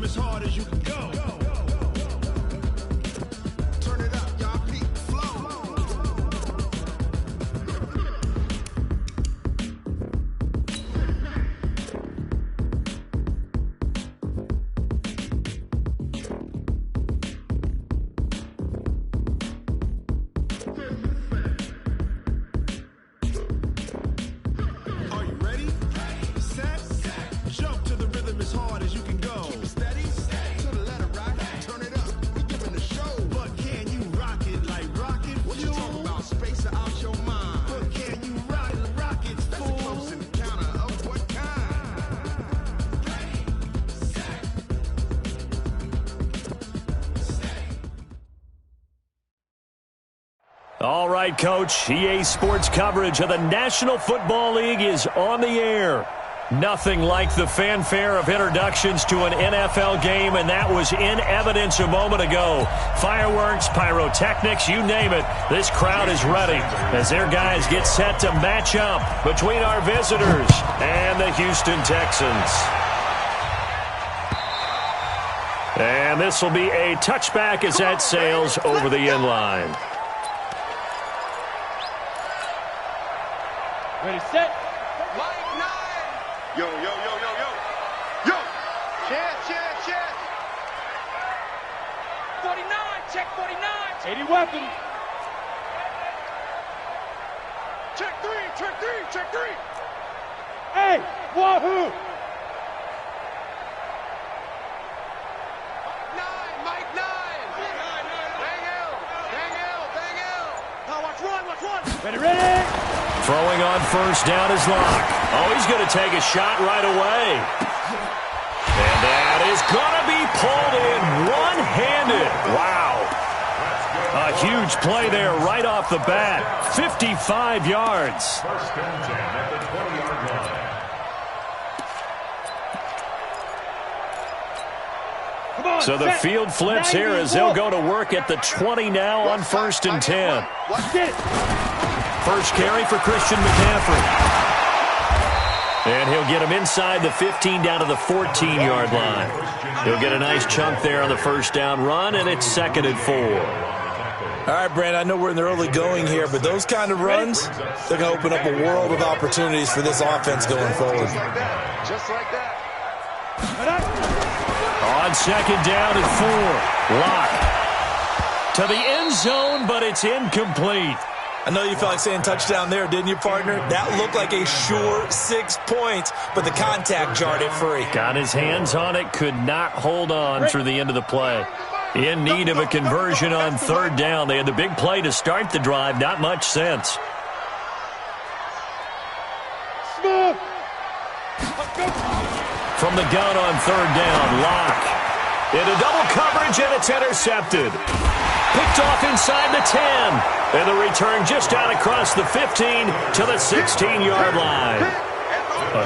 as hard as you can go. Turn it up, y'all. Peak flow. Are you ready? Set. Jump to the rhythm as hard as you can go. Keep it steady. To the letter right. Turn it up. We giving the show. But can you rock it like rocket fuel? What you talking about? Space it out your mind. But can you rock it, fool? That's a close encounter of what kind? Ready, set, stay. All right, Coach. EA Sports coverage of the National Football League is on the air. Nothing like the fanfare of introductions to an NFL game, and that was in evidence a moment ago. Fireworks, pyrotechnics, you name it. This crowd is ready as their guys get set to match up between our visitors and the Houston Texans. And this will be a touchback as that sails over the end line. Ready, set. Yo, yo, yo, yo, yo. Yo. Check. 49, check 49. 80 weapons. Check three. Hey, wahoo. Mike 9. Bang L. Now watch one. Ready. Throwing on first down is Locke. Oh, he's going to take a shot right away. And that is going to be pulled in one-handed. Wow. A huge play there right off the bat. 55 yards. First and 10 at the 20-yard line. Come on, So the field flips here as they'll go to work at the 20 now on first and 10. Get it. First carry for Christian McCaffrey. And he'll get him inside the 15 down to the 14-yard line. He'll get a nice chunk there on the first down run, and it's 2nd and 4. All right, Brandon, I know we're in the early going here, but those kind of runs, they're going to open up a world of opportunities for this offense going forward. Just like that. On 2nd down and 4. Locke to the end zone, but it's incomplete. I know you felt like saying touchdown there, didn't you, partner? That looked like a sure 6 points, but the contact jarred it free. Got his hands on it, could not hold on through the end of the play. In need of a conversion on 3rd down. They had the big play to start the drive, not much sense. Smooth. From the gun on 3rd down, Locke into double coverage, and it's intercepted. Picked off inside the 10. And the return just out across the 15 to the 16-yard line.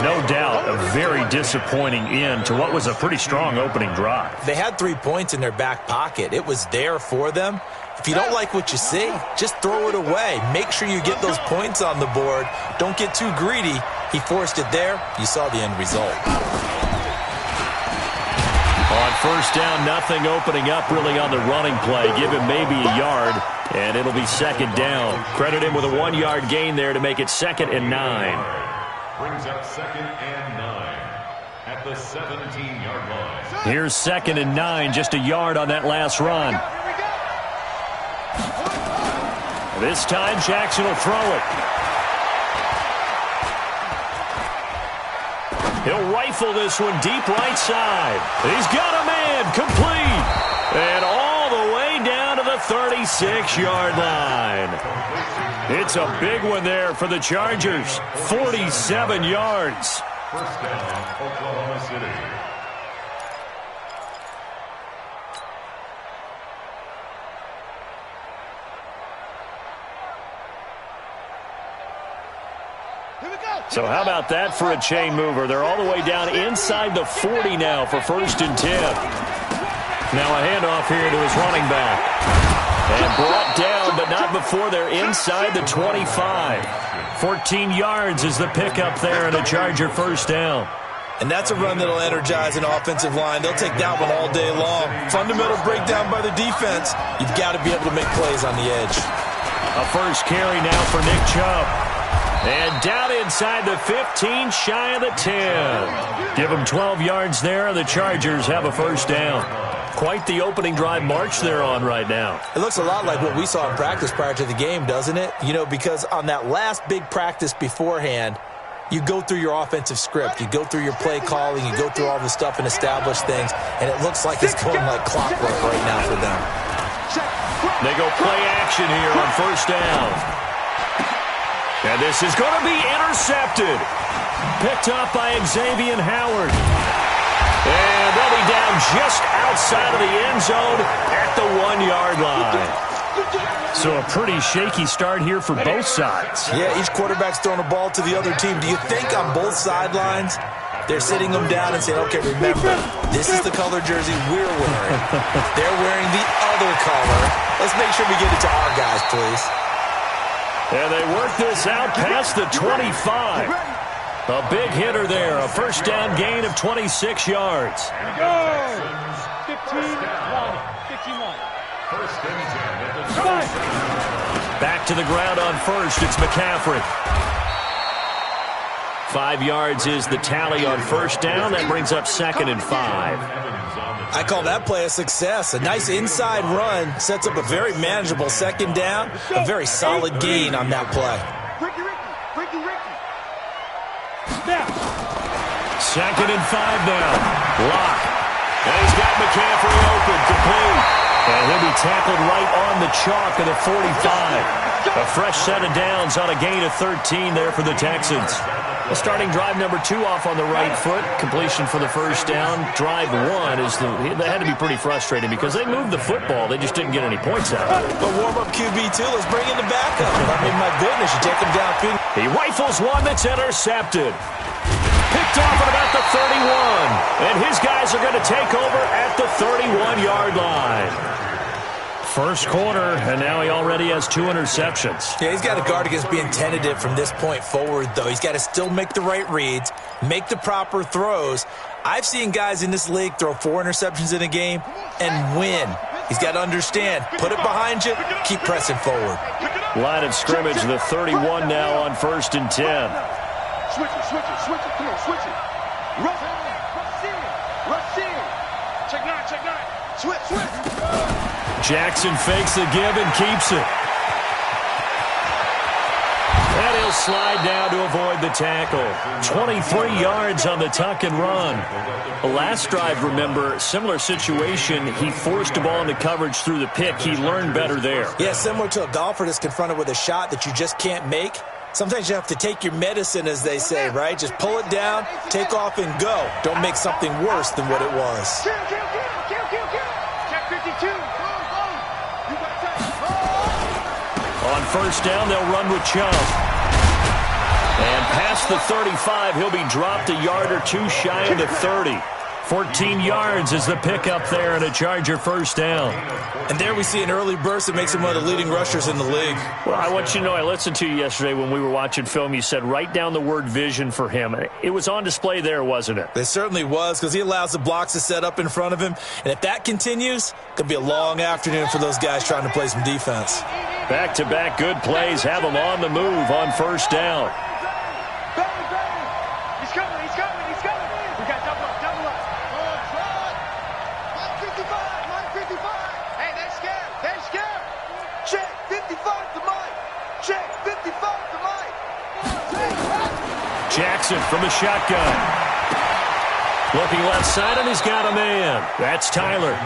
No doubt a very disappointing end to what was a pretty strong opening drive. They had 3 points in their back pocket. It was there for them. If you don't like what you see, just throw it away. Make sure you get those points on the board. Don't get too greedy. He forced it there. You saw the end result. On first down, nothing opening up really on the running play. Give him maybe a yard, and it'll be 2nd down. Credit him with a 1-yard gain there to make it 2nd and 9. Brings up 2nd and 9 at the 17-yard line. Here's 2nd and 9, just a yard on that last run. This time, Jackson will throw it. He'll rifle this one deep right side. He's got a man, complete. And all the way down to the 36-yard line. It's a big one there for the Chargers. 47 yards. First down, Oklahoma City. So how about that for a chain mover? They're all the way down inside the 40 now for 1st and 10. Now a handoff here to his running back. And brought down, but not before they're inside the 25. 14 yards is the pickup there and a Charger first down. And that's a run that'll energize an offensive line. They'll take that one all day long. Fundamental breakdown by the defense. You've got to be able to make plays on the edge. A first carry now for Nick Chubb. And down inside the 15, shy of the 10. Give them 12 yards there, and the Chargers have a first down. Quite the opening drive march they're on right now. It looks a lot like what we saw in practice prior to the game, doesn't it? You know, because on that last big practice beforehand, you go through your offensive script. You go through your play calling. You go through all the stuff and establish things. And it looks like it's going like clockwork right now for them. They go play action here on first down. And this is going to be intercepted. Picked up by Xavier Howard. And they'll be down just outside of the end zone at the 1-yard line. So a pretty shaky start here for both sides. Yeah, each quarterback's throwing a ball to the other team. Do you think on both sidelines they're sitting them down and saying, okay, remember, this is the color jersey we're wearing. They're wearing the other color. Let's make sure we get it to our guys, please. And they work this out past the 25. A big hitter there. A first down gain of 26 yards. Go! 15-1. 15-1. First and 10 at the Back to the ground on first. It's McCaffrey. 5 yards is the tally on first down. That brings up second and 5. I call that play a success. A nice inside run sets up a very manageable second down. A very solid gain on that play. Ricky. Second and 5 now. Lock. And he's got McCaffrey open, complete. And he'll be tackled right on the chalk of the 45. A fresh set of downs on a gain of 13 there for the Texans. A starting drive number 2 off on the right foot. Completion for the first down. Drive 1 that had to be pretty frustrating because they moved the football. They just didn't get any points out of it. But warm-up QB, too. Let's bring in the backup. I mean, my goodness, you take him downfield. He rifles one that's intercepted. Picked off at about the 31. And his guys are going to take over at the 31-yard line. First quarter, and now he already has 2 interceptions. Yeah, he's got to guard against being tentative from this point forward, though. He's got to still make the right reads, make the proper throws. I've seen guys in this league throw 4 interceptions in a game and win. He's got to understand, put it behind you, keep pressing forward. Line of scrimmage, the 31 now on first and 10. Switch it. Come on, switch it. Rush in. Check 9. Switch. Jackson fakes the give and keeps it. And he'll slide down to avoid the tackle. 23 yards on the tuck and run. The last drive, remember, similar situation. He forced the ball into coverage through the pick. He learned better there. Yeah, similar to a golfer that's confronted with a shot that you just can't make. Sometimes you have to take your medicine, as they say, right? Just pull it down, take off, and go. Don't make something worse than what it was. Kill. Check 52. On first down, they'll run with Chubb. And past the 35, he'll be dropped a yard or 2 shy of the 30. 14 yards is the pickup there and a Charger first down. And there we see an early burst that makes him one of the leading rushers in the league. Well, I want you to know, I listened to you yesterday when we were watching film. You said write down the word vision for him. It was on display there, wasn't it? It certainly was, because he allows the blocks to set up in front of him. And if that continues, it could be a long afternoon for those guys trying to play some defense. Back-to-back good plays have them on the move on first down. He's coming. We got double up. Line 55. Hey, they're scared. Check 55 to Mike. Check 55 to Mike. Jackson from the shotgun. Looking left side, and he's got a man. That's Tyler.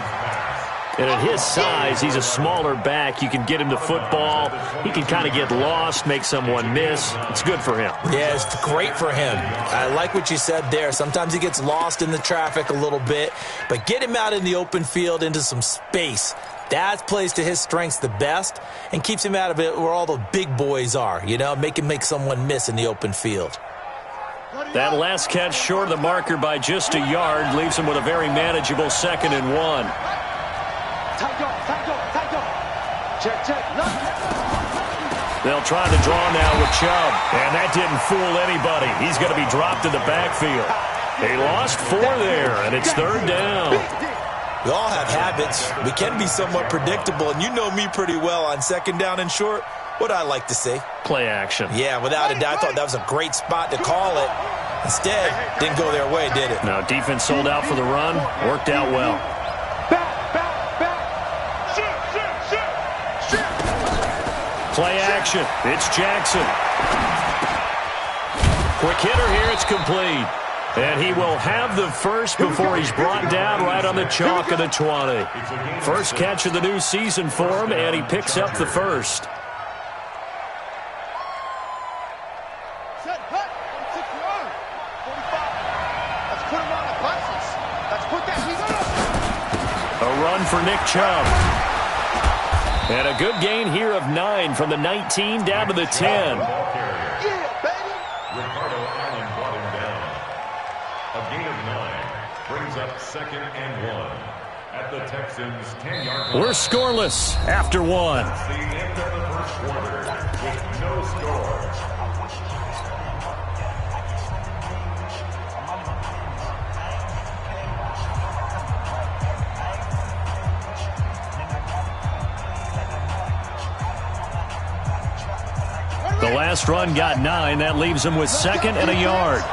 And at his size, he's a smaller back. You can get him the football. He can kind of get lost, make someone miss. It's good for him. Yeah, it's great for him. I like what you said there. Sometimes he gets lost in the traffic a little bit, but get him out in the open field into some space. That plays to his strengths the best and keeps him out of it where all the big boys are, you know, make someone miss in the open field. That last catch short of the marker by just a yard leaves him with a very manageable 2nd and 1. Tight dog. Check. They'll try to draw now with Chubb. And that didn't fool anybody. He's going to be dropped in the backfield. He lost 4 there, and it's 3rd down. We all have habits. We can be somewhat predictable, and you know me pretty well on 2nd down and short. What I like to see. Play action. Yeah, without a doubt, I thought that was a great spot to call it. Instead, didn't go their way, did it? Now, defense sold out for the run. Worked out well. Play action. It's Jackson. Quick hitter here. It's complete. And he will have the first before he's brought down right on the chalk of the 20. First catch of the new season for him, and he picks up the first. Set, cut, 6 yard, 45. Let's put him on the buses. Let's put that he's up. A run for Nick Chubb. And a good gain here of 9 from the 19 down to the 10. Yeah, baby. Ricardo Allen brought him down. A gain of 9 brings up 2nd and 1 at the Texans' 10-yard line. We're scoreless after 1. It's the end of the first quarter with no score. The last run got 9. That leaves him with 2nd and a yard.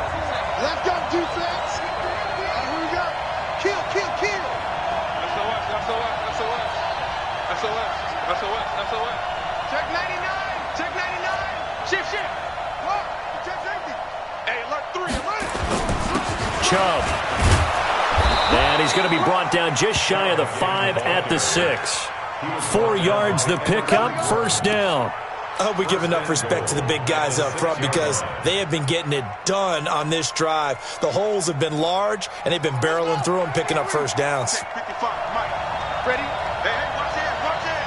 Left gun defense. Here we go. Kill, kill, kill. SOS. Check 99. Check 99. Shift, shift. Look, check safety. Hey, alert 3. Alert. Chubb. And he's going to be brought down just shy of the 5 at the 6. 4 yards the pickup, first down. I hope we give enough respect to the big guys up front because they have been getting it done on this drive. The holes have been large, and they've been barreling through them, picking up first downs. 55, Mike. Ready? Hey, watch it, watch it.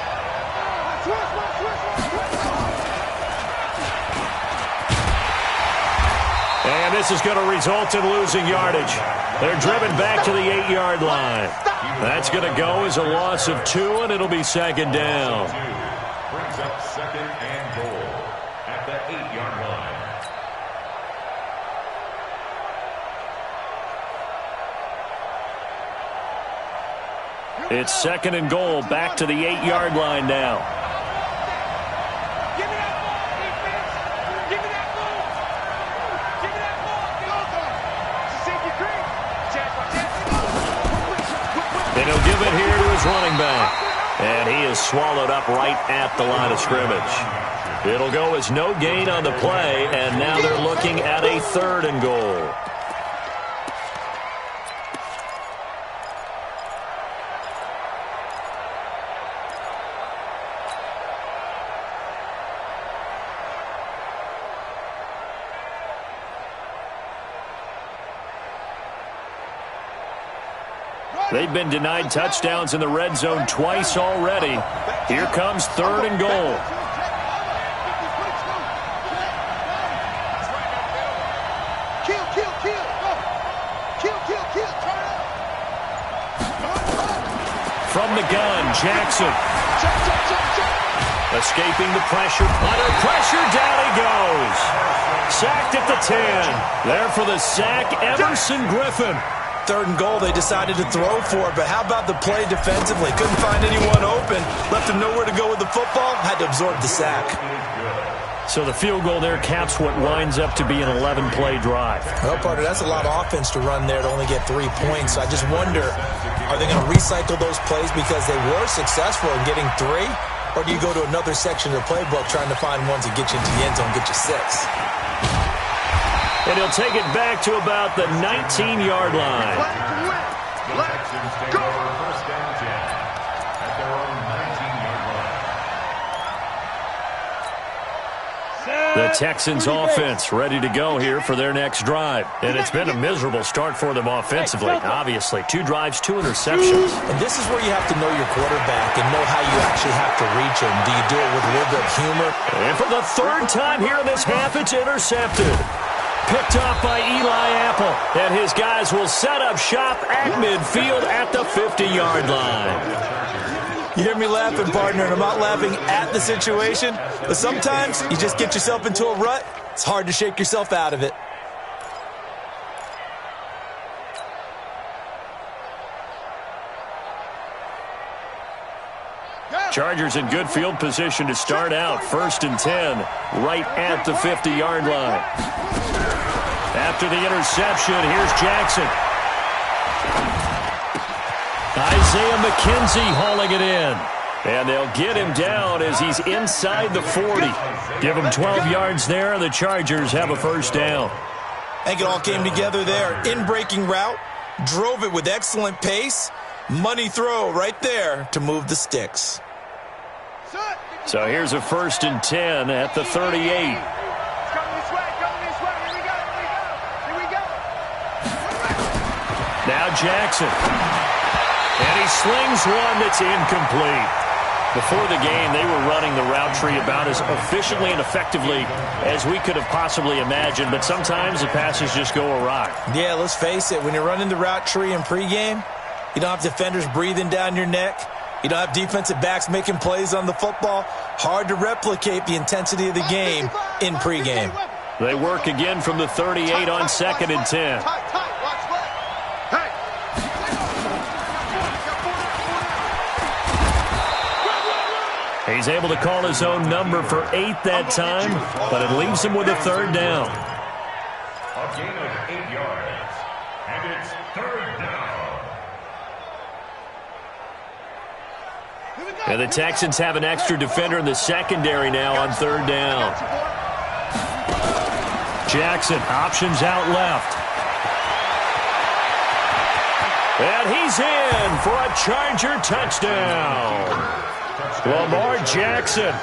And this is going to result in losing yardage. They're driven back to the 8-yard line. That's going to go as a loss of 2, and it'll be 2nd down. Brings up 2nd and goal at the 8-yard line. It's 2nd and goal, back to the 8-yard line now. Give me that ball, defense. Give me that ball. Give me that ball. It's a safety cream. And he'll give it here to his running back. And he is swallowed up right at the line of scrimmage. It'll go as no gain on the play, and now they're looking at a 3rd and goal. They've been denied touchdowns in the red zone twice already. Here comes 3rd and goal. Kill, kill, kill. Go. Kill, kill, kill. Turn it. From the gun, Jackson. Check, check, check, check. Escaping the pressure. Under pressure, down he goes. Sacked at the 10. There for the sack, Emerson Griffin. 3rd and goal, they decided to throw for it, but how about the play defensively? Couldn't find anyone open, left him nowhere to go with the football, had to absorb the sack. So the field goal there caps what winds up to be an 11-play drive. Well, partner, that's a lot of offense to run there to only get 3 points. So I just wonder, are they going to recycle those plays because they were successful in getting 3? Or do you go to another section of the playbook trying to find ones that get you into the end zone, get you 6? And he'll take it back to about the 19-yard line. The Texans take over first down 10 at their own 19-yard line. The Texans offense ready to go here for their next drive. And it's been a miserable start for them offensively, obviously. 2 drives, 2 interceptions. And this is where you have to know your quarterback and know how you actually have to reach him. Do you do it with a little bit of humor? And for the 3rd time here in this half, it's intercepted. Picked off by Eli Apple. And his guys will set up shop at midfield at the 50-yard line. You hear me laughing, partner, and I'm not laughing at the situation. But sometimes you just get yourself into a rut. It's hard to shake yourself out of it. Chargers in good field position to start out. 1st and 10, right at the 50-yard line. After the interception, here's Jackson. Isaiah McKenzie hauling it in. And they'll get him down as he's inside the 40. Give him 12 yards there, and the Chargers have a 1st down. I think it all came together there. In-breaking route, drove it with excellent pace. Money throw right there to move the sticks. So here's a 1st and 10 at the 38. Coming this way, here we go. Now Jackson. And he slings one that's incomplete. Before the game, they were running the route tree about as efficiently and effectively as we could have possibly imagined, but sometimes the passes just go awry. Yeah, let's face it. When you're running the route tree in pregame, you don't have defenders breathing down your neck. You don't have defensive backs making plays on the football. Hard to replicate the intensity of the game in pregame. They work again from the 38 on 2nd and 10. He's able to call his own number for 8 that time, but it leaves him with a 3rd down. A gain of 8 yards, and it's 3rd down. And the Texans have an extra defender in the secondary now on 3rd down. Jackson options out left. And he's in for a Charger touchdown. Lamar Jackson,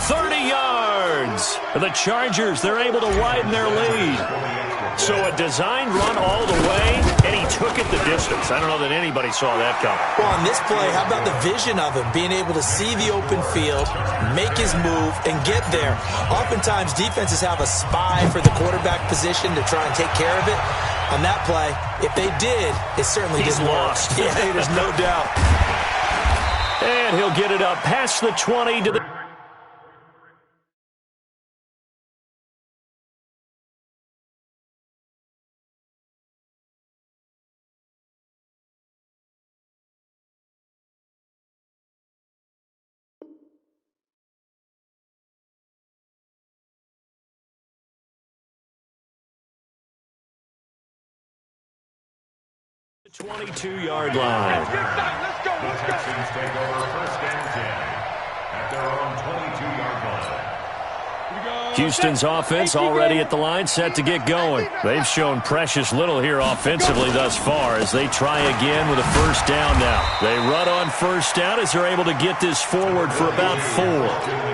30 yards. The Chargers, they're able to widen their lead. So a designed run all the way, and he took it the distance. I don't know that anybody saw that coming. Well, on this play, how about the vision of him, being able to see the open field, make his move, and get there. Oftentimes, defenses have a spy for the quarterback position to try and take care of it. On that play, if they did, it certainly didn't work. Yeah, there's no doubt. And he'll get it up past the 20 to the... The 22-yard line. The Texans take over 1st and 10 at their own 22-yard line. Houston's offense already at the line, set to get going. They've shown precious little here offensively thus far as they try again with a 1st down now. They run on 1st down as they're able to get this forward for about 4.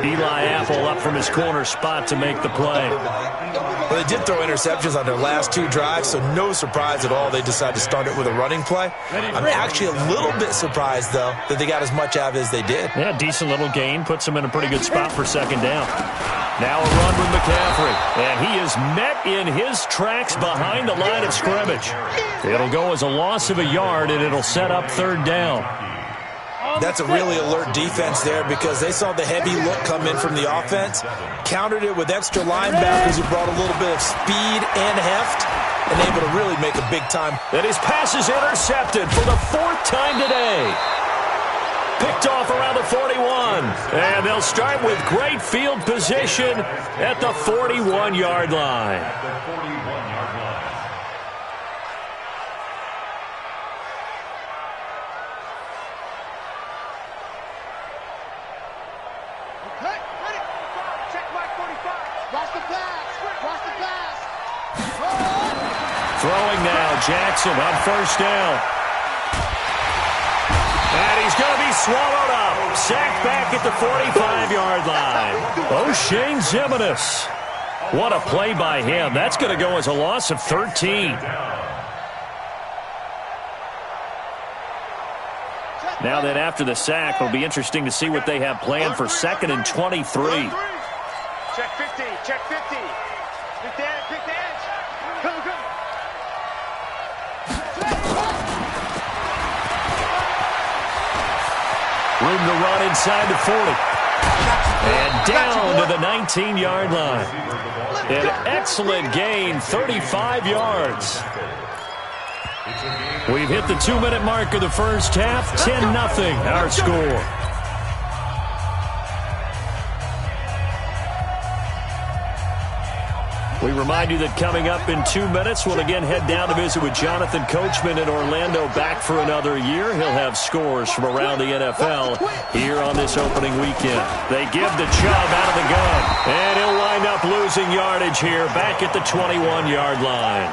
Eli Apple up from his corner spot to make the play. Well, they did throw interceptions on their last 2 drives, so no surprise at all they decided to start it with a running play. I'm actually a little bit surprised, though, that they got as much out of it as they did. Yeah, decent little gain. Puts them in a pretty good spot for 2nd down. Now a run with McCaffrey, and he is met in his tracks behind the line of scrimmage. It'll go as a loss of a yard, and it'll set up 3rd down. That's a really alert defense there because they saw the heavy look come in from the offense, countered it with extra linebackers who brought a little bit of speed and heft, and able to really make a big time. And his pass is intercepted for the 4th time today. Picked off around the 41. And they'll start with great field position at the 41-yard line. Throwing now, Jackson on 1st down. And he's going to be swallowed up. Sacked back at the 45-yard line. O'Shane Zimenez. What a play by him. That's going to go as a loss of 13. Now then, after the sack, it'll be interesting to see what they have planned for 2nd and 23. Check 50, check 50. Pick the edge, pick the edge. Come, come. Room to run inside the 40. And down to the 19-yard line. An excellent gain, 35 yards. We've hit the 2-minute mark of the 1st half, 10-0 our score. We remind you that coming up in 2 minutes, we'll again head down to visit with Jonathan Coachman in Orlando, back for another year. He'll have scores from around the NFL here on this opening weekend. They give to Chubb out of the gun, and he'll wind up losing yardage here back at the 21-yard line.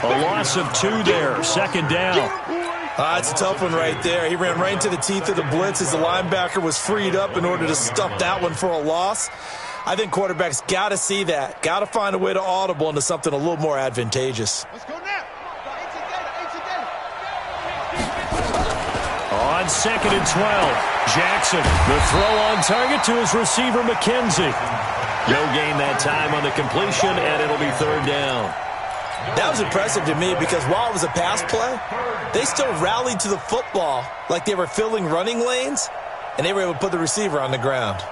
A loss of 2 there, second down. It's a tough one right there. He ran right into the teeth of the blitz as the linebacker was freed up in order to stuff that one for a loss. I think quarterbacks got to see that. Got to find a way to audible into something a little more advantageous. Let's go now. On second and 12, Jackson, the throw on target to his receiver, McKenzie. No gain that time on the completion, and it'll be third down. That was impressive to me because while it was a pass play, they still rallied to the football like they were filling running lanes, and they were able to put the receiver on the ground.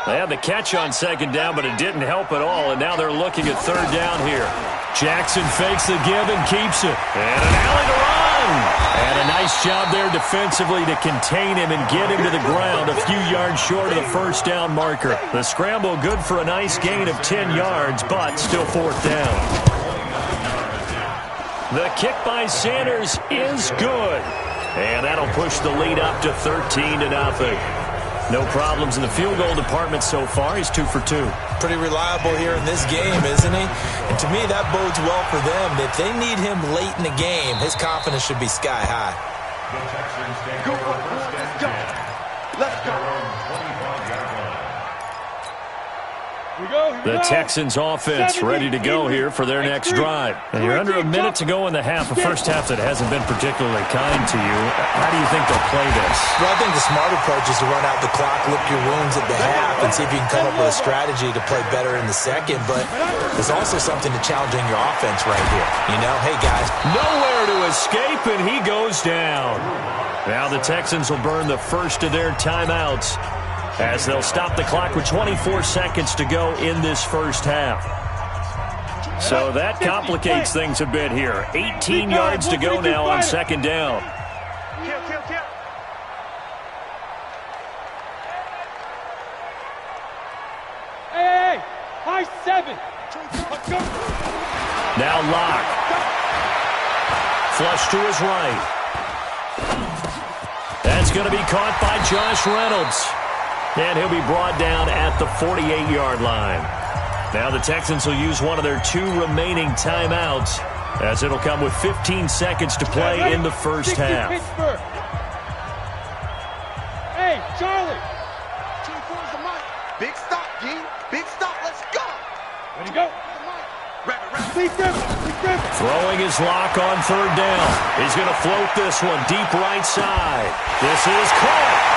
They had the catch on second down, but it didn't help at all, and now they're looking at third down here. Jackson fakes the give and keeps it. And an alley to run. And a nice job there defensively to contain him and get him to the ground a few yards short of the first down marker. The scramble good for a nice gain of 10 yards, but still fourth down. The kick by Sanders is good. And that'll push the lead up to 13-0. No problems in the field goal department so far. He's 2 for 2. Pretty reliable here in this game, isn't he? And to me, that bodes well for them. If they need him late in the game, his confidence should be sky high. The Texans take Go, over go, first and let's go. 10. Let's go. Their own 25-yard line. The Texans offense ready to go here for their next drive. And you're under a minute to go in the half, a first half that hasn't been particularly kind to you. How do you think they'll play this? Well, I think the smart approach is to run out the clock, lick your wounds at the half, and see if you can come up with a strategy to play better in the second. But there's also something to challenging your offense right here. You know, hey, guys. Nowhere to escape, and he goes down. Now the Texans will burn the first of their timeouts as they'll stop the clock with 24 seconds to go in this first half. So that complicates things a bit here. 18 yards to go now on second down. Kill. Hey, high 7. Let's go. Now Locke. Flush to his right. That's going to be caught by Josh Reynolds. And he'll be brought down at the 48-yard line. Now the Texans will use one of their 2 remaining timeouts, as it'll come with 15 seconds to play in the first half. Hey, Charlie. 24 is the mic. Big stop, G. Big stop. Let's go. Ready to go. Throwing his lock on third down. He's going to float this one deep right side. This is caught.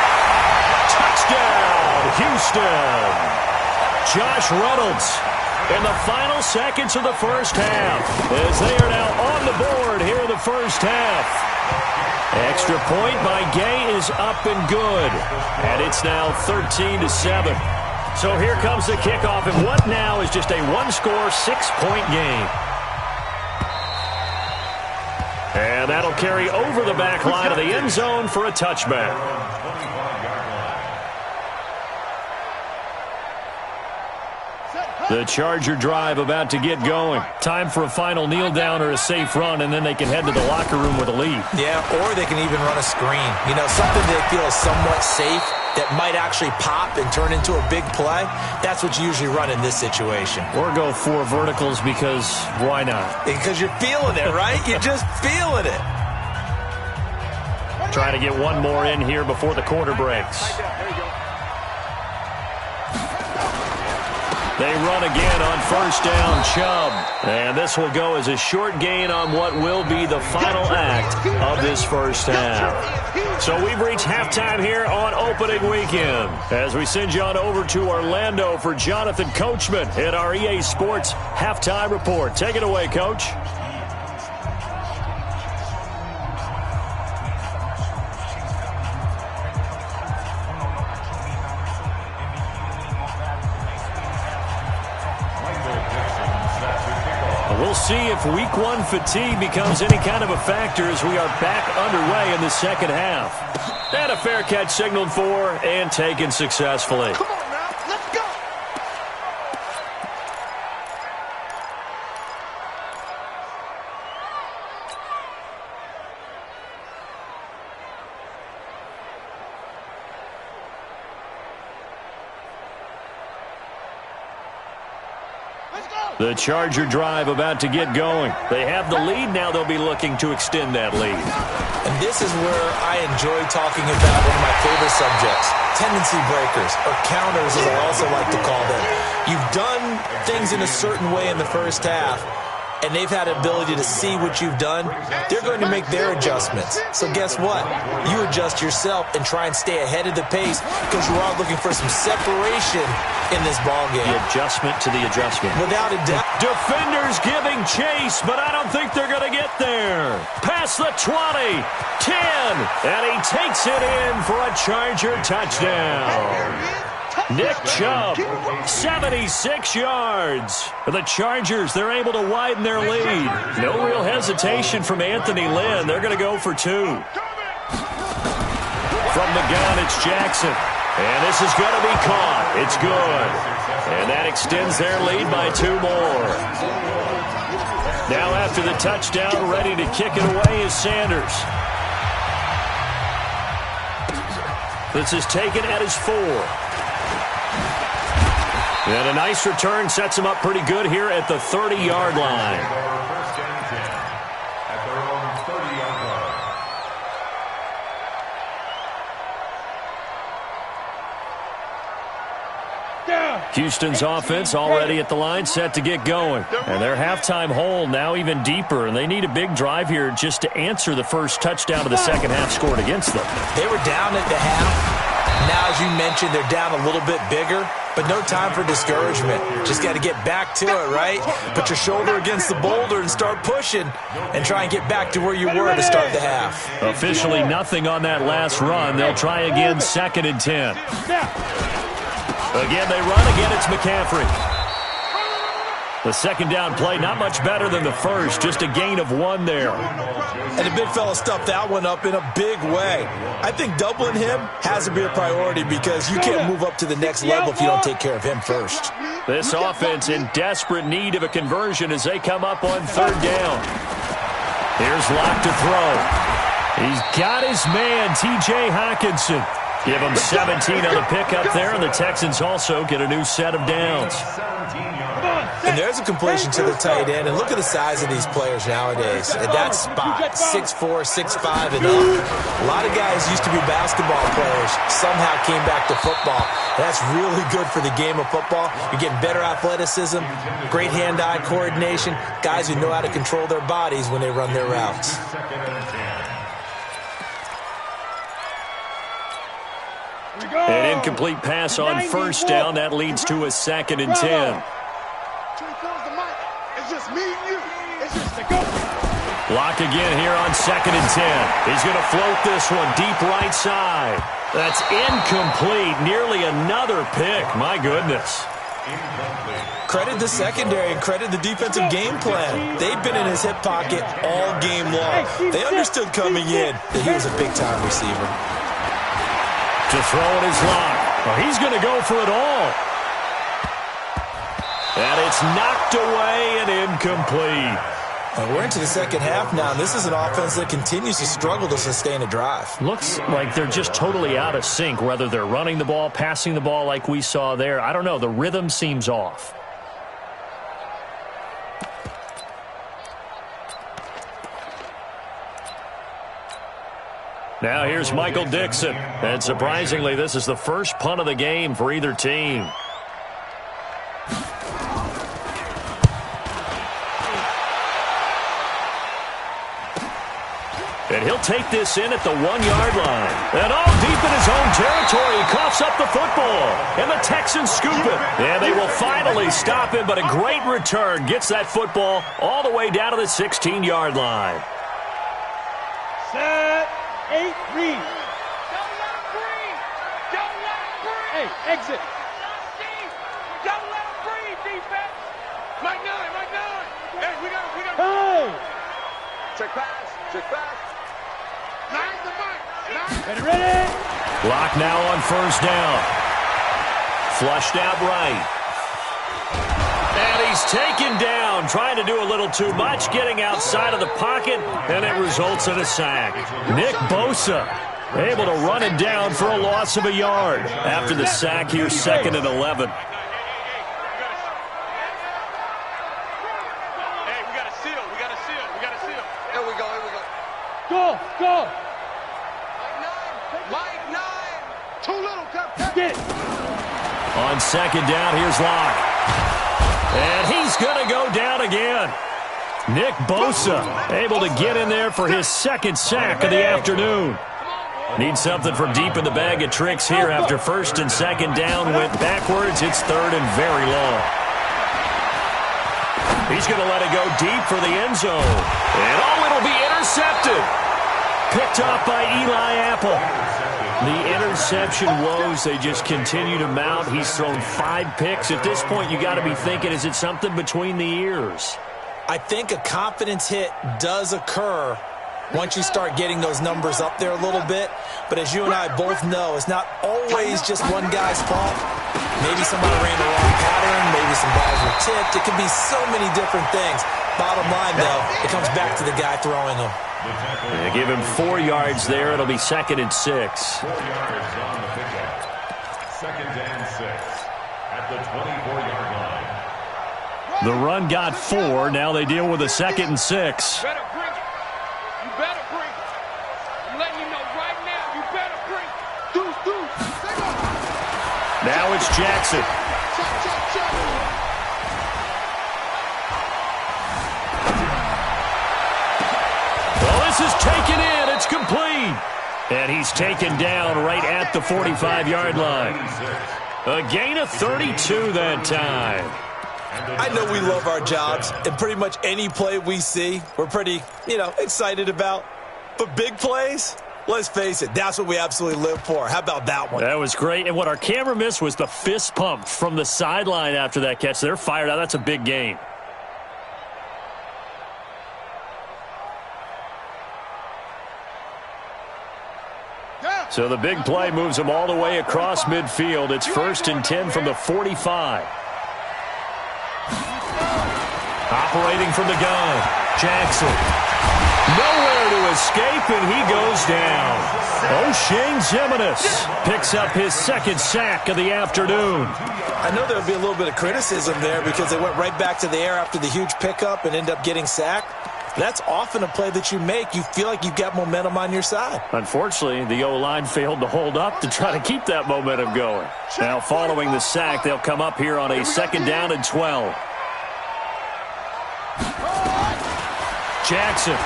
Touchdown, Houston. Josh Reynolds in the final seconds of the first half, as they are now on the board here in the first half. Extra point by Gay is up and good, and it's now 13-7. So here comes the kickoff, and what now is just a one-score, 6-point game. And that'll carry over the back line of the end zone for a touchback. The Charger drive about to get going. Time for a final kneel down or a safe run, and then they can head to the locker room with a lead. Yeah, or they can even run a screen. You know, something they feel is somewhat safe that might actually pop and turn into a big play. That's what you usually run in this situation. Or go 4 verticals, because why not? Because you're feeling it, right? You're just feeling it. Trying to get one more in here before the quarter breaks. They run again on first down, Chubb. And this will go as a short gain on what will be the final act of this first half. So we've reached halftime here on opening weekend, as we send you on over to Orlando for Jonathan Coachman in our EA Sports Halftime Report. Take it away, Coach. we'll see if Week 1 fatigue becomes any kind of a factor as we are back underway in the second half. And a fair catch signaled for and taken successfully. Come on now, let's go. The Charger drive about to get going. They have the lead. Now they'll be looking to extend that lead. And this is where I enjoy talking about one of my favorite subjects, tendency breakers, or counters as I also like to call them. You've done things in a certain way in the first half, and they've had the ability to see what you've done. They're going to make their adjustments. So guess what? You adjust yourself and try and stay ahead of the pace because you're all looking for some separation in this ballgame. The adjustment to the adjustment. Without a doubt. Defenders giving chase, but I don't think they're going to get there. Past the 20, 10, and he takes it in for a Charger touchdown. Nick Chubb, 76 yards. For the Chargers, they're able to widen their lead. No real hesitation from Anthony Lynn. They're going to go for 2. From the gun, it's Jackson. And this is going to be caught. It's good. And that extends their lead by 2 more. Now after the touchdown, ready to kick it away is Sanders. This is taken at his 4. And a nice return sets him up pretty good here at the 30-yard line. First and 10 at their own 30-yard line. Houston's offense already at the line, set to get going. And their halftime hole now even deeper, and they need a big drive here just to answer the first touchdown of the second half scored against them. They were down at the half. Now, as you mentioned, they're down a little bit bigger, but no time for discouragement. Just got to get back to it, right? Put your shoulder against the boulder and start pushing and try and get back to where you were to start the half. Officially nothing on that last run. They'll try again, 2nd and 10. Again, they run. Again, it's McCaffrey. The second down play, not much better than the first, just a gain of 1 there. And the big fella stuffed that one up in a big way. I think doubling him has to be a priority because you can't move up to the next level if you don't take care of him first. This offense in desperate need of a conversion as they come up on 3rd down. Here's Locke to throw. He's got his man, T.J. Hawkinson. Give him 17 on the pickup there, and the Texans also get a new set of downs. And there's a completion to the tight end. And look at the size of these players nowadays. At that spot, 6'4", 6'5", and up. A lot of guys used to be basketball players, somehow came back to football. And that's really good for the game of football. You're getting better athleticism, great hand-eye coordination, guys who know how to control their bodies when they run their routes. An incomplete pass on 1st down. That leads to a 2nd and 10. Lock again here on 2nd and 10. He's going to float this one deep right side. That's incomplete. Nearly another pick. My goodness. Credit the secondary and credit the defensive game plan. They've been in his hip pocket all game long. They understood coming in that he was a big-time receiver. To throw it is Locke. Well, he's going to go for it all. And it's knocked away and incomplete. And we're into the second half now. This is an offense that continues to struggle to sustain a drive. Looks like they're just totally out of sync, whether they're running the ball, passing the ball like we saw there. I don't know. The rhythm seems off. Now here's Michael Dixon. And surprisingly, this is the first punt of the game for either team. And he'll take this in at the 1-yard line. And all deep in his own territory, he coughs up the football. And the Texans scoop it. And they will finally stop him, but a great return gets that football all the way down to the 16-yard line. Set, 8, read. Don't let him breathe. Don't let him breathe. Hey, exit. Don't let him breathe, defense. Mike 9. Hey, we got. Hey! Check pass. 9 to Mike. 9. Ready? Block now on first down. Flushed out right. And he's taken down, trying to do a little too much, getting outside of the pocket, and it results in a sack. Nick Bosa able to run it down for a loss of a yard. After the sack here, 2nd and 11. Hey, we got to seal. Here we go. Go. Mike 9. Too little, Get. On 2nd down, here's Locke. And he's going to go down again. Nick Bosa able to get in there for his 2nd sack of the afternoon. Needs something from deep in the bag of tricks here after 1st and 2nd down went backwards. It's 3rd and very long. He's going to let it go deep for the end zone. And it'll be intercepted. Picked off by Eli Apple. The interception woes, they just continue to mount. He's thrown 5 picks. At this point, you got to be thinking, is it something between the ears? I think a confidence hit does occur once you start getting those numbers up there a little bit. But as you and I both know, it's not always just one guy's fault. Maybe somebody ran the wrong pattern. Maybe some balls were tipped. It could be so many different things. Bottom line, though, it comes back to the guy throwing them. They give him 4 yards there. It'll be 2nd and 6. 4 yards on the pickup. 2nd and 6 at the 24-yard line. The run got 4. Now they deal with a 2nd and 6. You better bring it. I'm letting you know right now, you better bring it. Deuce. Now it's Jackson. Check. Well, this is taken in. It's complete. And he's taken down right at the 45-yard line. A gain of 32 that time. I know we love our jobs, and pretty much any play we see, we're pretty, excited about. But big plays, let's face it, that's what we absolutely live for. How about that one? That was great. And what our camera missed was the fist pump from the sideline after that catch. They're fired out. That's a big gain. So the big play moves them all the way across midfield. It's 1st and 10 from the 45. Operating from the gun, Jackson. Nowhere to escape, and he goes down. O'Shane Ximines picks up his 2nd sack of the afternoon. I know there'll be a little bit of criticism there because they went right back to the air after the huge pickup and end up getting sacked. That's often a play that you make. You feel like you've got momentum on your side. Unfortunately, the O-line failed to hold up to try to keep that momentum going. Now, following the sack, they'll come up here on a 2nd down and 12. Jackson.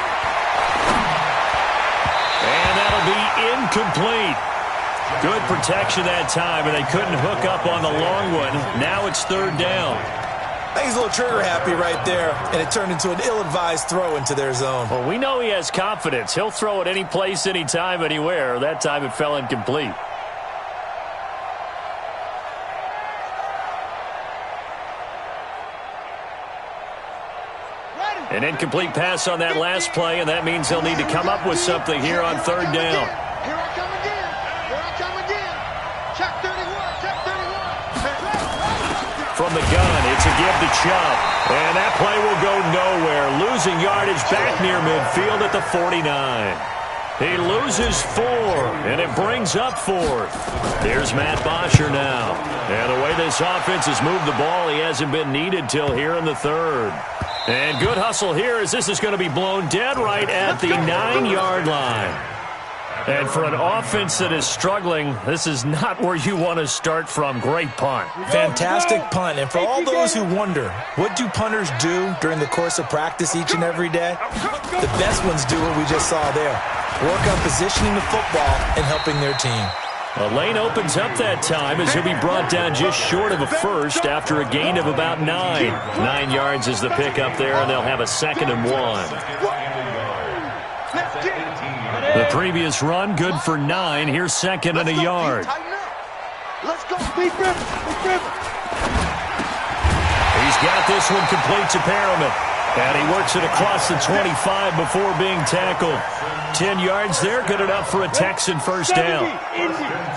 And that'll be incomplete. Good protection that time, and they couldn't hook up on the long one. Now it's 3rd down. I think he's a little trigger happy right there, and it turned into an ill-advised throw into their zone. Well, we know he has confidence. He'll throw it any place, anytime, anywhere. That time it fell incomplete. An incomplete pass on that last play, and that means they'll need to come up with something here on 3rd down. Here I come again. Check 31. From the gun, it's a give to Chubb. And that play will go nowhere. Losing yardage back near midfield at the 49. He loses 4, and it brings up 4th. Here's Matt Bosher now. And the way this offense has moved the ball, he hasn't been needed till here in the 3rd. And good hustle here as this is going to be blown dead right at the 9-yard line. And for an offense that is struggling, this is not where you want to start from. Great punt. Fantastic punt. And for all those who wonder, what do punters do during the course of practice each and every day? The best ones do what we just saw there. Work on positioning the football and helping their team. A lane opens up that time as he'll be brought down just short of a first after a gain of about 9. 9 yards is the pickup there, and they'll have a 2nd and 1. The previous run, good for 9. Here's 2nd and a yard. Let's go. Big River. He's got thought this one complete to Perriman. And he works it across the 25 before being tackled. 10 yards there, good enough for a Texan first down.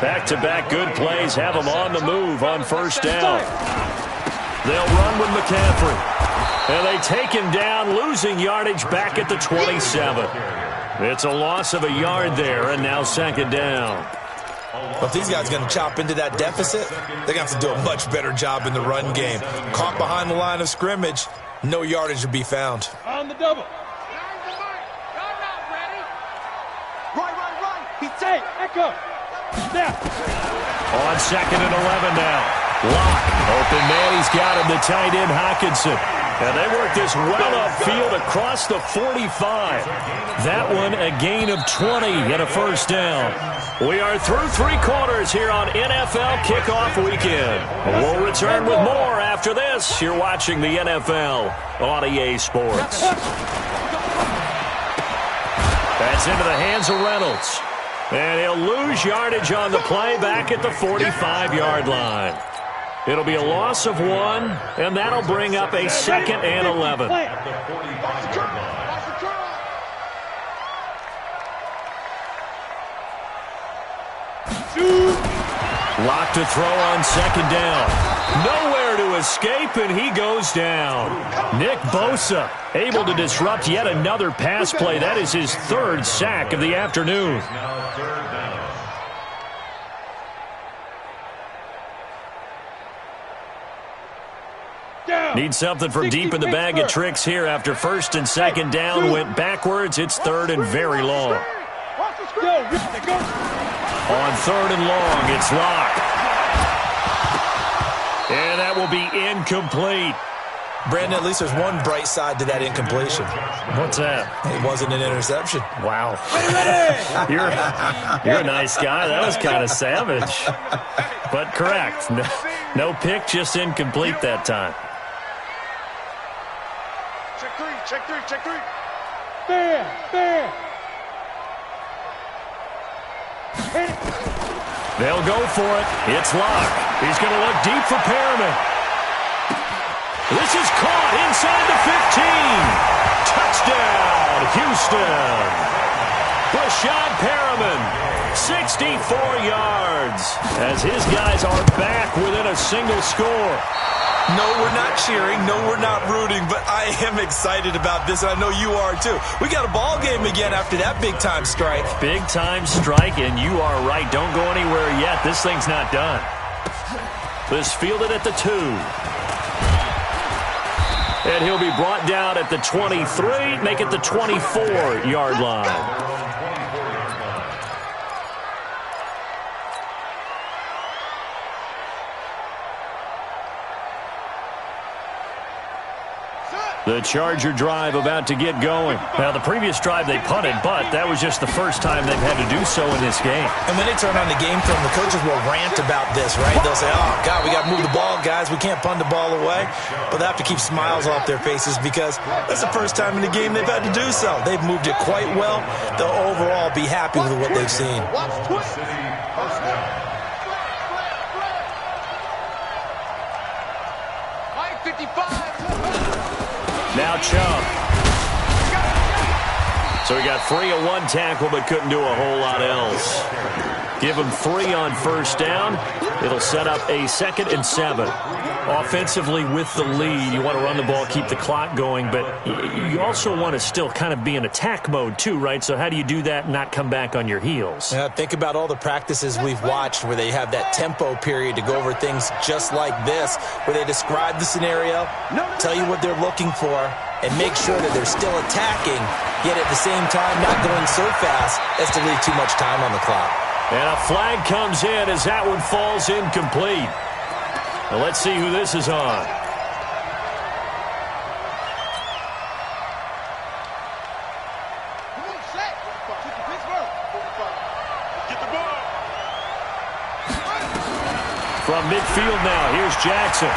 Back-to-back good plays have them on the move on first down. They'll run with McCaffrey. And they take him down, losing yardage back at the 27. It's a loss of a yard there, and now second down. Well, if these guys are going to chop into that deficit, they're going to have to do a much better job in the run game. Caught behind the line of scrimmage, no yardage to be found. On the double. Right. He's safe. Echo. Snap. On second and 11 now. Lock. Open man. He's got him. The tight end, Hockenson. And they work this well upfield across the 45. That one a gain of 20 and a first down. We are through three quarters here on NFL Kickoff Weekend. We'll return with more after this. You're watching the NFL on EA Sports. That's into the hands of Reynolds. And he'll lose yardage on the play back at the 45-yard line. It'll be a loss of one, and that'll bring up a second and 11. Lock to throw on second down. Nowhere to escape, and he goes down. Nick Bosa able to disrupt yet another pass play. That is his third sack of the afternoon. Need something from deep in the bag of tricks here after first and second down. Went backwards. It's third and very long. On third and long, it's Lock. And that will be incomplete. Brandon, at least there's one bright side to that incompletion. What's that? It wasn't an interception. Wow. You're a nice guy. That was kind of savage. But correct. No pick, just incomplete that time. Check three. Fair. They'll go for it. It's Lock. He's going to look deep for Perriman. This is caught inside the 15. Touchdown, Houston. Rashad Perriman, 64 yards, as his guys are back within a single score. No, we're not cheering. No, we're not rooting, but I am excited about this, and I know you are too. We got a ball game again after that big-time strike. Big-time strike, and you are right. Don't go anywhere yet. This thing's not done. This fielded at the 2. And he'll be brought down at the 23, make it the 24-yard line. The Charger drive about to get going. Now, the previous drive they punted, but that was just the first time they've had to do so in this game. And when they turn on the game film, the coaches will rant about this, right? They'll say, oh, God, we got to move the ball, guys. We can't punt the ball away. But they have to keep smiles off their faces because that's the first time in the game they've had to do so. They've moved it quite well. They'll overall be happy with what they've seen. 55. Now Chubb. So he got 3 on 1 tackle, but couldn't do a whole lot else. Give him 3 on first down. It'll set up a second and 7. Offensively with the lead, you want to run the ball, keep the clock going, but you also want to still kind of be in attack mode too, right? So how do you do that and not come back on your heels? Yeah, think about all the practices we've watched where they have that tempo period to go over things just like this, where they describe the scenario, tell you what they're looking for, and make sure that they're still attacking, yet at the same time not going so fast as to leave too much time on the clock. And a flag comes in as that one falls incomplete. Well, let's see who this is on. From midfield now, here's Jackson.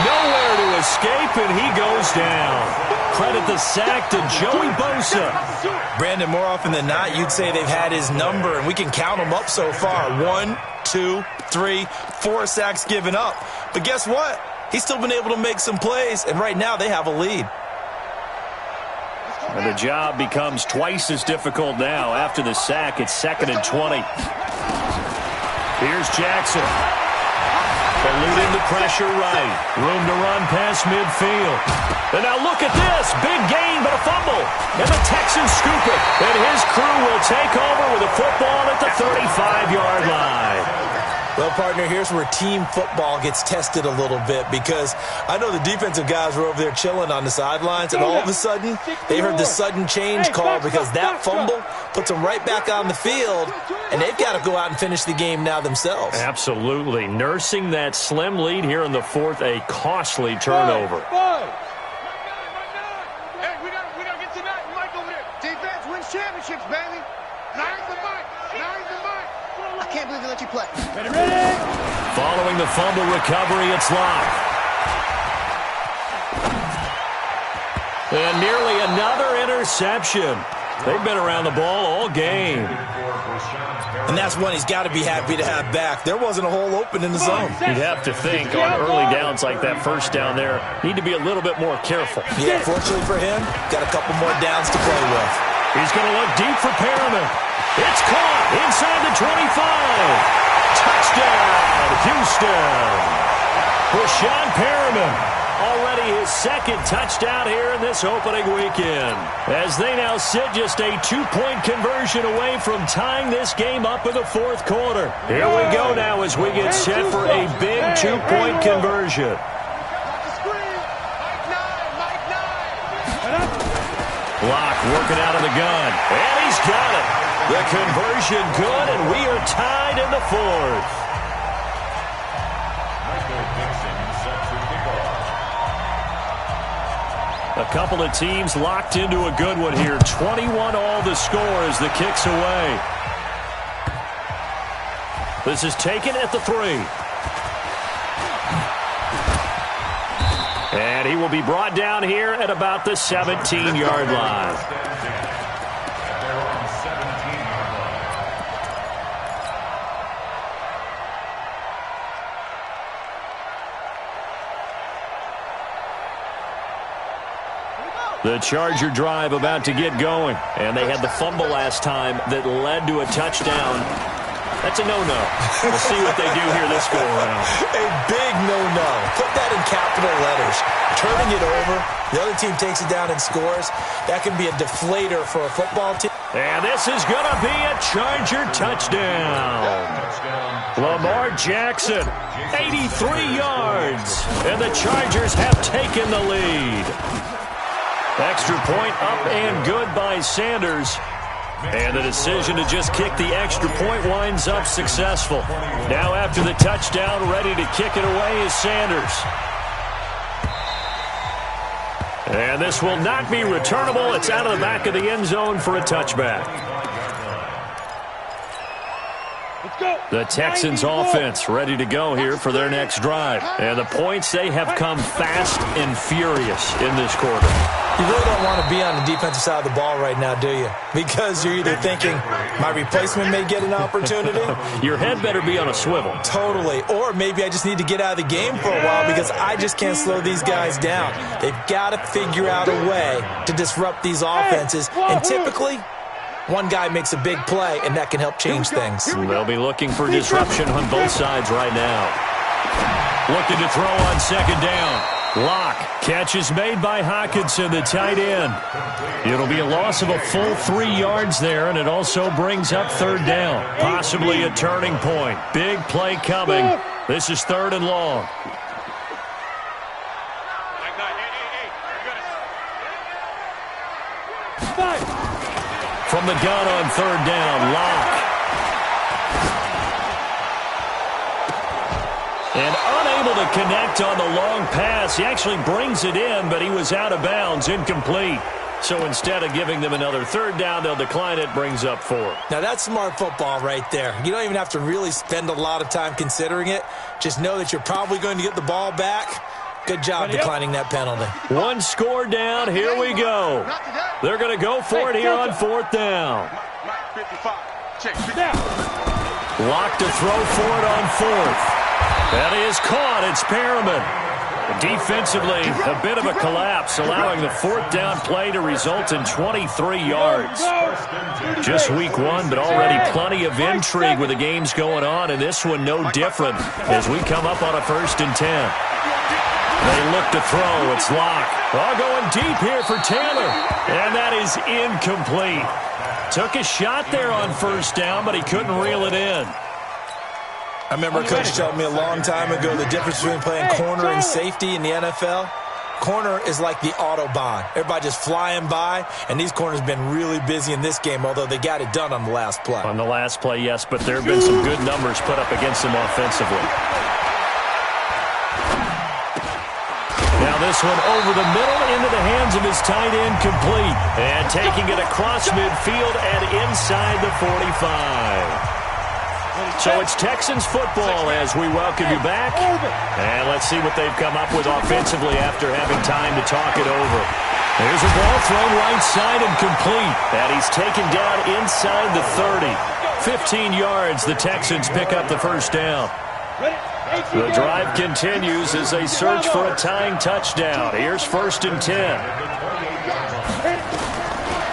Nowhere to escape, and he goes down. Credit the sack to Joey Bosa. Brandon, more often than not, you'd say they've had his number, and we can count them up so far. 1, 2, 3, 4 sacks given up. But guess what? he's still been able to make some plays, and right now they have a lead. And the job becomes twice as difficult now. After the sack, it's 2nd and 20. Here's Jackson. Eluding the pressure right. Room to run past midfield. And now look at this. Big gain, but a fumble. And the Texans scoop it. And his crew will take over with a football at the 35-yard line. Well, partner, here's where team football gets tested a little bit, because I know the defensive guys were over there chilling on the sidelines, and all of a sudden they heard the sudden change call because that fumble puts them right back on the field, and they've got to go out and finish the game now themselves. Absolutely. Nursing that slim lead here in the fourth, a costly turnover. Hey, we gotta get to that mic over there. Defense wins championships, baby. Nice the mic. Nice the mic. I can't believe they let you play. Ready? Following the fumble recovery, it's Locke. And nearly another interception. They've been around the ball all game. And that's one he's got to be happy to have back. There wasn't a hole open in the zone. You'd have to think on early downs like that first down there, need to be a little bit more careful. Yeah, fortunately for him, got a couple more downs to play with. He's going to look deep for Perriman. It's caught inside the 25. Touchdown, Houston. Rashawn Perriman. Already his second touchdown here in this opening weekend. As they now sit just a 2-point conversion away from tying this game up in the fourth quarter. Here we go now as we get set for a big 2-point conversion. Locke working out of the gun. And he's got it. The conversion good, and we are tied in the fourth. A couple of teams locked into a good one here. 21 all the score as the kick's away. This is taken at the 3. And he will be brought down here at about the 17-yard line. The Charger drive about to get going. And they had the fumble last time that led to a touchdown. That's a no-no. We'll see what they do here this go-around. A big no-no. Put that in capital letters. Turning it over, the other team takes it down and scores. That can be a deflator for a football team. And this is going to be a Charger touchdown. Lamar Jackson, 83 yards. And the Chargers have taken the lead. Extra point up and good by Sanders. And the decision to just kick the extra point winds up successful. Now after the touchdown, ready to kick it away is Sanders. And this will not be returnable. It's out of the back of the end zone for a touchback. The Texans offense ready to go here for their next drive. And the points, they have come fast and furious in this quarter. You really don't want to be on the defensive side of the ball right now, do you? Because you're either thinking, my replacement may get an opportunity. Your head better be on a swivel. Totally. Or maybe I just need to get out of the game for a while because I just can't slow these guys down. They've got to figure out a way to disrupt these offenses. And typically, one guy makes a big play, and that can help change things. They'll be looking for disruption on both sides right now. Looking to throw on second down. Locke. Catch is made by Hockenson, the tight end. It'll be a loss of a full 3 yards there, and it also brings up third down. Possibly a turning point. Big play coming. This is 3rd and long. From the gun on 3rd down, Locke. And unable to connect on the long pass. He actually brings it in, but he was out of bounds, incomplete. So instead of giving them another 3rd down, they'll decline it, brings up 4. Now that's smart football right there. You don't even have to really spend a lot of time considering it. Just know that you're probably going to get the ball back. Good job declining that penalty. 1 score down, here we go. They're going to go for it here on 4th down. Locke to throw for it on 4th. That is caught. It's Perriman. Defensively, a bit of a collapse, allowing the fourth down play to result in 23 yards. Just week one, but already plenty of intrigue with the games going on, and this one no different as we come up on a 1st and 10. They look to throw. It's Locke. All going deep here for Taylor, and that is incomplete. Took a shot there on 1st down, but he couldn't reel it in. I remember a coach telling me a long time ago the difference between playing corner and safety in the NFL. Corner is like the Autobahn. Everybody just flying by, and these corners have been really busy in this game, although they got it done on the last play. On the last play, yes, but there have been some good numbers put up against them offensively. Now this one over the middle into the hands of his tight end, complete. And taking it across midfield and inside the 45. So it's Texans football as we welcome you back. And let's see what they've come up with offensively after having time to talk it over. There's a ball thrown right side and complete. And he's taken down inside the 30. 15 yards, the Texans pick up the 1st down. The drive continues as they search for a tying touchdown. Here's 1st and 10.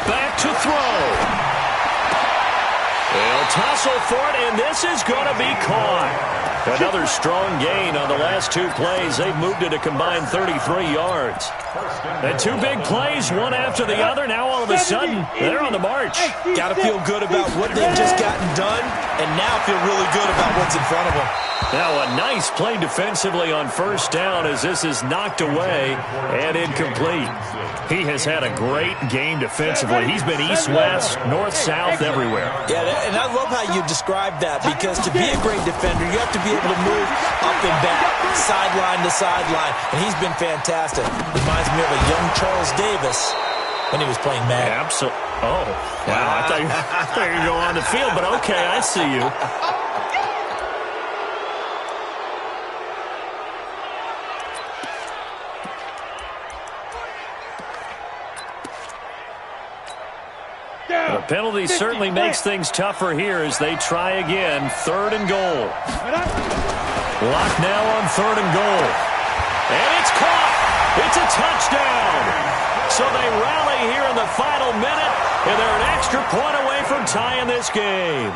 Back to throw. They'll tussle for it, and this is going to be caught. Another strong gain on the last 2 plays. They've moved it a combined 33 yards. And 2 big plays, one after the other. Now all of a sudden, they're on the march. Got to feel good about what they've just gotten done, and now feel really good about what's in front of them. Now a nice play defensively on 1st down as this is knocked away and incomplete. He has had a great game defensively. He's been east-west, north-south, everywhere. Yeah, and I love how you described that, because to be a great defender, you have to be able to move up and back, sideline to sideline, and he's been fantastic. Reminds me of a young Charles Davis when he was playing Madden. Absolutely. Oh, wow. I thought you were going to go on the field, but okay, I see you. The penalty certainly makes things tougher here as they try again. 3rd and goal. Locked now on 3rd and goal. And it's caught. It's a touchdown. So they rally here in the final minute, and they're an extra point away from tying this game.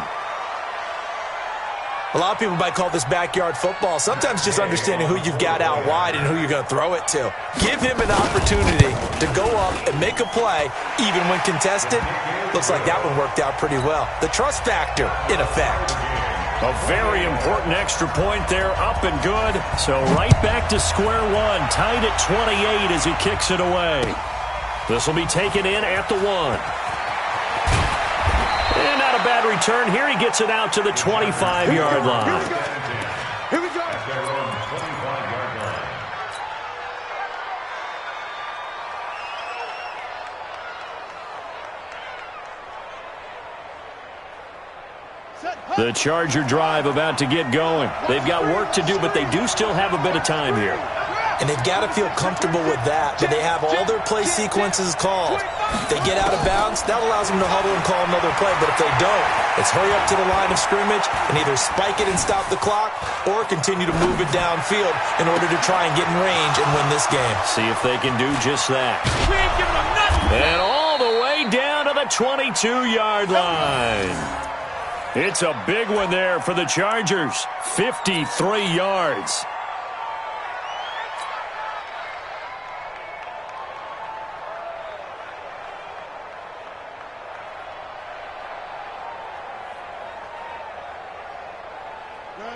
A lot of people might call this backyard football. Sometimes just understanding who you've got out wide and who you're going to throw it to. Give him an opportunity to go up and make a play, even when contested. Looks like that one worked out pretty well. The trust factor, in effect. A very important extra point there, up and good. So right back to square one, tied at 28 as he kicks it away. This will be taken in at the 1. And not a bad return here. He gets it out to the 25-yard line. Here we go. The Charger drive about to get going. They've got work to do, but they do still have a bit of time here. And they've got to feel comfortable with that, but they have all their play sequences called. If they get out of bounds, that allows them to huddle and call another play. But if they don't, it's hurry up to the line of scrimmage and either spike it and stop the clock or continue to move it downfield in order to try and get in range and win this game. See if they can do just that. And all the way down to the 22-yard line. It's a big one there for the Chargers. 53 yards.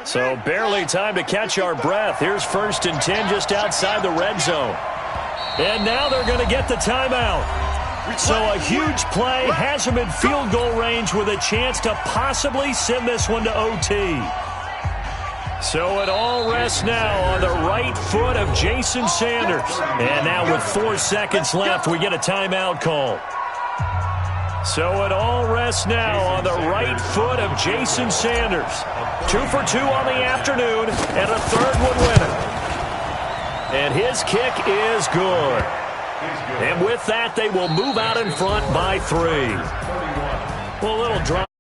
So barely time to catch our breath. Here's 1st and 10 just outside the red zone. And now they're going to get the timeout. So a huge play has them in field goal range with a chance to possibly send this one to OT. So it all rests now on the right foot of Jason Sanders. And now with 4 seconds left, we get a timeout call. So it all rests now on the right foot of Jason Sanders. 2 for 2 on the afternoon, and a 3rd would win it. And his kick is good. And with that, they will move out in front by 3. Well, a little drop.